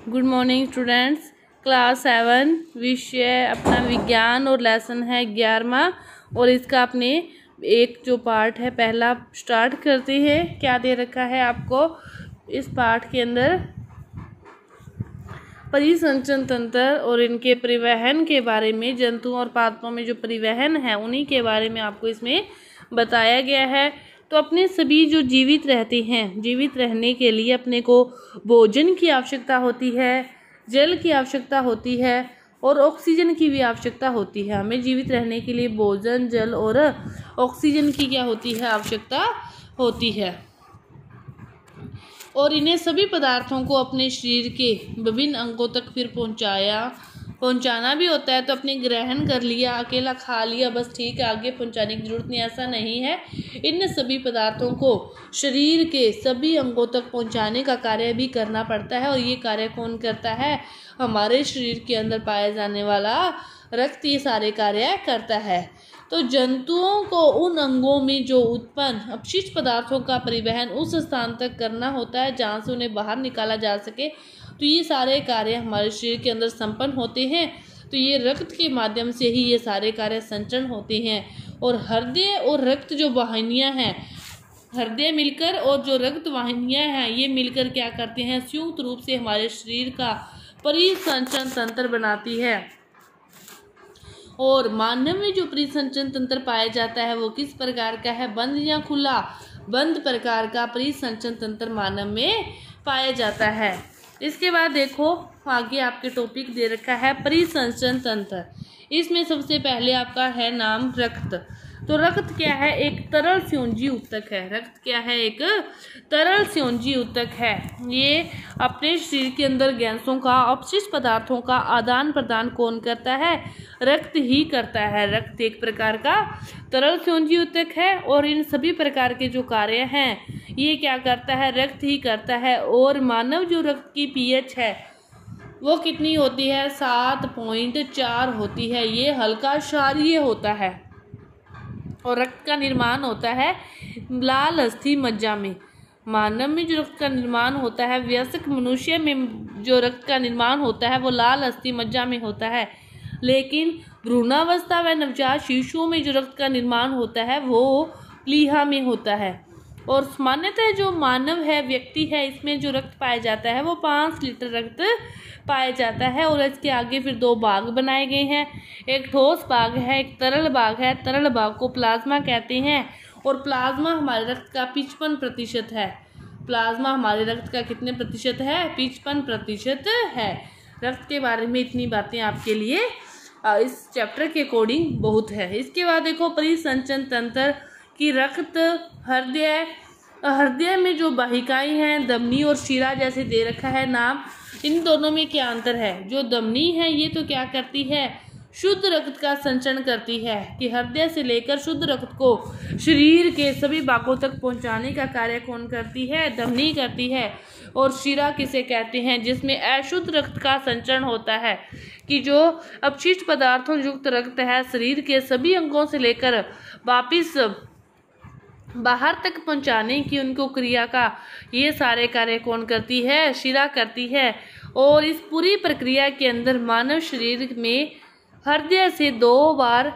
Good morning students. Class 7 विषय अपना विज्ञान और लेसन है 11वां और इसका अपने एक जो पार्ट है पहला स्टार्ट करते हैं। क्या दे रखा है आपको इस पार्ट के अंदर? परिसंचरण तंत्र और इनके परिवहन के बारे में, जंतुओं और पादपों में जो परिवहन है उन्हीं के बारे में आपको इसमें बताया गया है। तो अपने सभी जो जीवित रहते हैं, जीवित रहने के लिए अपने को भोजन की आवश्यकता होती है, जल की आवश्यकता होती है और ऑक्सीजन की भी आवश्यकता होती है। हमें जीवित रहने के लिए भोजन, जल और ऑक्सीजन की क्या होती है? आवश्यकता होती है। और इन्हें सभी पदार्थों को अपने शरीर के विभिन्न अंगों तक फिर पहुंचाना भी होता है। तो अपने ग्रहण कर लिया, अकेला खा लिया, बस ठीक है, आगे पहुंचाने की जरूरत नहीं, ऐसा नहीं है। इन सभी पदार्थों को शरीर के सभी अंगों तक पहुंचाने का कार्य भी करना पड़ता है। और ये कार्य कौन करता है? हमारे शरीर के अंदर पाया जाने वाला रक्त ये सारे कार्य करता है। तो जंतुओं को उन अंगों में जो उत्पन्न अपशिष्ट पदार्थों का परिवहन उस स्थान तक करना होता है जहाँ से उन्हें बाहर निकाला जा सके। तो ये सारे कार्य हमारे शरीर के अंदर संपन्न होते हैं। तो ये रक्त के माध्यम से ही ये सारे कार्य संचरण होते हैं। और हृदय और रक्त जो वाहिनियाँ हैं, हृदय मिलकर और जो रक्त वाहिनियाँ हैं ये मिलकर क्या करते हैं? संयुक्त रूप से हमारे शरीर का परिसंचरण तंत्र बनाती है। और मानव में जो परिसंचरण तंत्र पाया जाता है वो किस प्रकार का है? बंद या खुला? बंद प्रकार का परिसंचरण तंत्र मानव में पाया जाता है। इसके बाद देखो आगे आपके टॉपिक दे रखा है परिसंचरण तंत्र। इसमें सबसे पहले आपका है नाम रक्त। तो रक्त क्या है? एक तरल स्योंजी ऊतक है। रक्त क्या है? एक तरल स्योंजी ऊतक है। ये अपने शरीर के अंदर गैसों का, अपशिष्ट पदार्थों का आदान प्रदान कौन करता है? रक्त ही करता है। रक्त एक प्रकार का तरल स्योंजी ऊतक है और इन सभी प्रकार के जो कार्य हैं ये क्या करता है? रक्त ही करता है। और मानव जो रक्त की पीएच है वो कितनी होती है? 7.4 होती है। ये हल्का क्षारीय होता है। और रक्त का निर्माण होता है लाल अस्थि मज्जा में। मानव में जो रक्त का निर्माण होता है, वयस्क मनुष्य में जो रक्त का निर्माण होता है वो लाल अस्थि मज्जा में होता है। लेकिन भ्रूणावस्था व नवजात शिशुओं में जो रक्त का निर्माण होता है वो प्लीहा में होता है। और सामान्यतः जो मानव है, व्यक्ति है, इसमें जो रक्त पाया जाता है वो 5 लीटर रक्त पाया जाता है। और इसके आगे फिर 2 भाग बनाए गए हैं। एक ठोस भाग है, एक तरल भाग है। तरल भाग को प्लाज्मा कहते हैं। और प्लाज्मा हमारे रक्त का 55% है। प्लाज्मा हमारे रक्त का कितने प्रतिशत है? 55% है। रक्त के बारे में इतनी बातें आपके लिए इस चैप्टर के अकॉर्डिंग बहुत है। इसके बाद देखो परिसंचरण तंत्र की रक्त, हृदय में जो वाहिकाएं हैं, धमनी और शिरा जैसे दे रखा है नाम। इन दोनों में क्या अंतर है? जो धमनी है ये तो क्या करती है? शुद्ध रक्त का संचरण करती है कि हृदय से लेकर शुद्ध रक्त को शरीर के सभी भागों तक पहुंचाने का कार्य कौन करती है? धमनी करती है। और शिरा किसे कहते हैं? जिसमें अशुद्ध रक्त का संचरण होता है कि जो अपशिष्ट पदार्थों युक्त रक्त है शरीर के सभी अंगों से लेकर वापिस बाहर तक पहुंचाने की उनको क्रिया का ये सारे कार्य कौन करती है? शिरा करती है। और इस पूरी प्रक्रिया के अंदर मानव शरीर में हृदय से 2 बार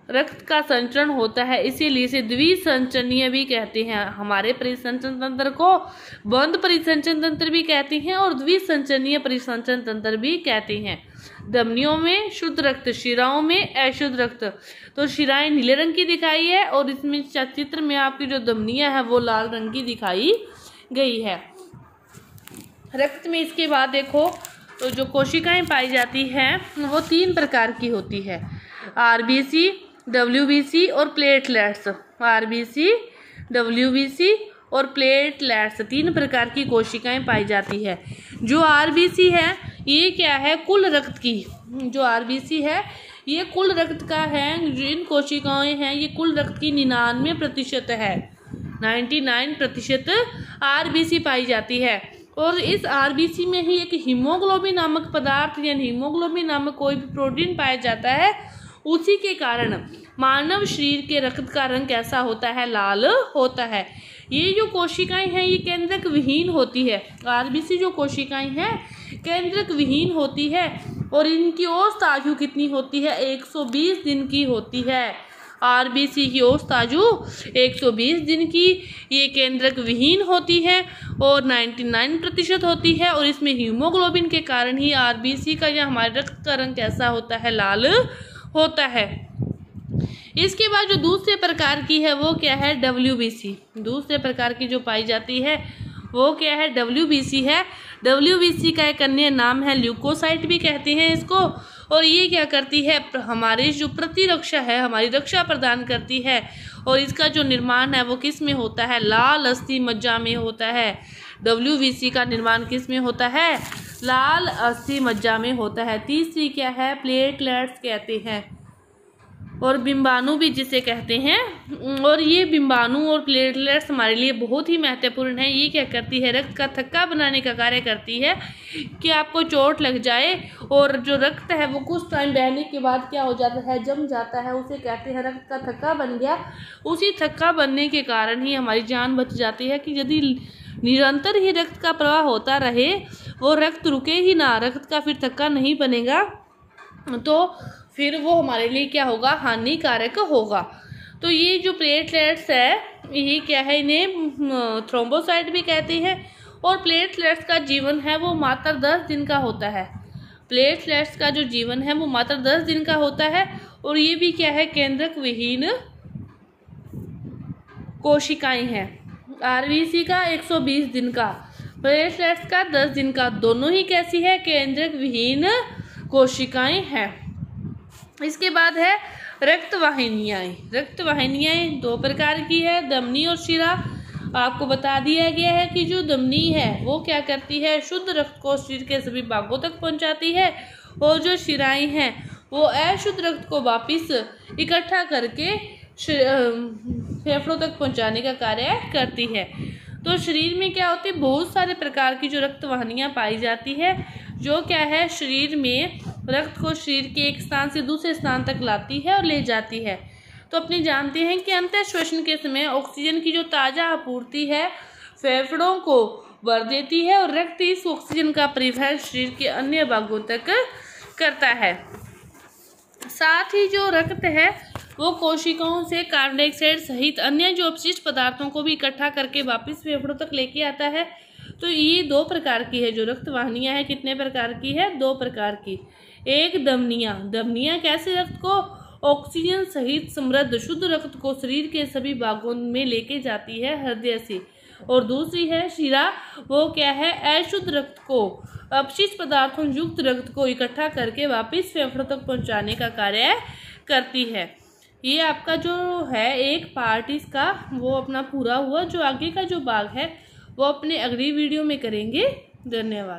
रक्त का संचरण होता है, इसीलिए इसे द्विसंचरणीय भी कहते हैं। हमारे परिसंचरण तंत्र को बंद परिसंचरण तंत्र भी कहते हैं और द्विसंचरणीय परिसंचरण तंत्र भी कहते हैं। धमनियों में शुद्ध रक्त, शिराओं में अशुद्ध रक्त। तो शिराएं नीले रंग की दिखाई है और इसमें चित्र में आपकी जो धमनियां है वो लाल रंग की दिखाई गई है। रक्त में इसके बाद देखो तो जो कोशिकाएं पाई जाती हैं वो 3 प्रकार की होती है। आरबीसी, डब्ल्यूबीसी और प्लेटलेट्स। आरबीसी, डब्ल्यूबीसी और प्लेटलेट्स 3 प्रकार की कोशिकाएं पाई जाती है। जो आरबीसी है ये क्या है? कुल रक्त की, जो आरबीसी है ये कुल रक्त का है। जिन कोशिकाएं हैं ये कुल रक्त की 99% है। 99% आरबीसी पाई जाती है। और इस आरबीसी में ही एक हीमोग्लोबिन नामक पदार्थ या हीमोग्लोबिन नामक कोई भी प्रोटीन पाया जाता है। उसी के कारण मानव शरीर के रक्त का रंग कैसा होता है? लाल होता है। ये जो कोशिकाएं हैं ये केंद्रक विहीन होती है। आरबीसी जो कोशिकाएं हैं केंद्रक विहीन होती है और इनकी औसत आयु कितनी होती है? 120 दिन की होती है। आरबीसी की औसत आयु 120 दिन की, ये केंद्रक विहीन होती है और 99% होती है, और इसमें हीमोग्लोबिन के कारण ही आरबीसी का या हमारे रक्त का रंग कैसा होता है? लाल होता है। इसके बाद जो दूसरे प्रकार की है वो क्या है? डब्ल्यूबीसी। दूसरे प्रकार की जो पाई जाती है वो क्या है? डब्ल्यूबीसी है। डब्ल्यूबीसी का एक अन्य नाम है ल्यूकोसाइट भी कहते हैं इसको, और ये क्या करती है? हमारी जो प्रतिरक्षा है, हमारी रक्षा प्रदान करती है, और इसका जो निर्माण है वो किस में होता है? लाल अस्थि मज्जा में होता है। डब्ल्यूबीसी का निर्माण किस में होता है? लाल अस्थि मज्जा में होता है। तीसरी क्या है? प्लेटलेट्स कहते हैं, और बिंबाणु भी जिसे कहते हैं, और ये बिंबाणु और प्लेटलेट्स हमारे लिए बहुत ही महत्वपूर्ण है। ये क्या करती है? रक्त का थक्का बनाने का कार्य करती है कि आपको चोट लग जाए और जो रक्त है वो कुछ टाइम बहने के बाद क्या हो जाता है? जम जाता है, उसे कहते हैं रक्त का थक्का बन गया। उसी थक्का बनने के कारण ही हमारी जान बच जाती है कि यदि निरंतर ही रक्त का प्रवाह होता रहे, वो रक्त रुके ही ना, रक्त का फिर थक्का नहीं बनेगा, तो फिर वो हमारे लिए क्या होगा? हानिकारक होगा। तो ये जो प्लेटलेट्स है ये क्या है? इन्हें थ्रोम्बोसाइट भी कहते हैं, और प्लेटलेट्स का जीवन है वो मात्र 10 दिन का होता है। प्लेटलेट्स का जो जीवन है वो मात्र 10 दिन का होता है, और ये भी क्या है? केंद्रक विहीन कोशिकाएं हैं। आरबीसी का 120 दिन का, प्लेटलेट्स का 10 दिन का, दोनों ही कैसी है? केंद्रक विहीन कोशिकाएं हैं। इसके बाद है रक्तवाहिनियाँ। रक्तवाहिनियाँ दो प्रकार की है, धमनी और शिरा। आपको बता दिया गया है कि जो धमनी है वो क्या करती है? शुद्ध रक्त को शरीर के सभी भागों तक पहुंचाती है, और जो शिराएं हैं वो अशुद्ध रक्त को वापस इकट्ठा करके फेफड़ों तक पहुंचाने का कार्य करती है। तो शरीर में क्या होती है? बहुत सारे प्रकार की जो रक्तवाहिनियाँ पाई जाती है, जो क्या है? शरीर में रक्त को शरीर के एक स्थान से दूसरे स्थान तक लाती है और ले जाती है। तो अपनी जानते हैं कि अंतः श्वसन के समय ऑक्सीजन की जो ताज़ा आपूर्ति है फेफड़ों को भर देती है, और रक्त इस ऑक्सीजन का परिवहन शरीर के अन्य भागों तक करता है। साथ ही जो रक्त है वो कोशिकाओं से कार्बन डाइऑक्साइड सहित अन्य जो अपशिष्ट पदार्थों को भी इकट्ठा करके वापस फेफड़ों तक लेके आता है। तो ये दो प्रकार की है जो रक्तवाहिनियाँ है। कितने प्रकार की है? 2 प्रकार की। एक धमनियाँ। धमनियाँ कैसे रक्त को ऑक्सीजन सहित समृद्ध शुद्ध रक्त को शरीर के सभी भागों में लेके जाती है हृदय से, और दूसरी है शिरा। वो क्या है? अशुद्ध रक्त को, अपशिष्ट पदार्थों युक्त रक्त को इकट्ठा करके वापस फेफड़ों तक पहुंचाने का कार्य करती है। ये आपका जो है एक पार्ट इसका वो अपना पूरा हुआ। जो आगे का जो भाग है वो अपने अगली वीडियो में करेंगे। धन्यवाद।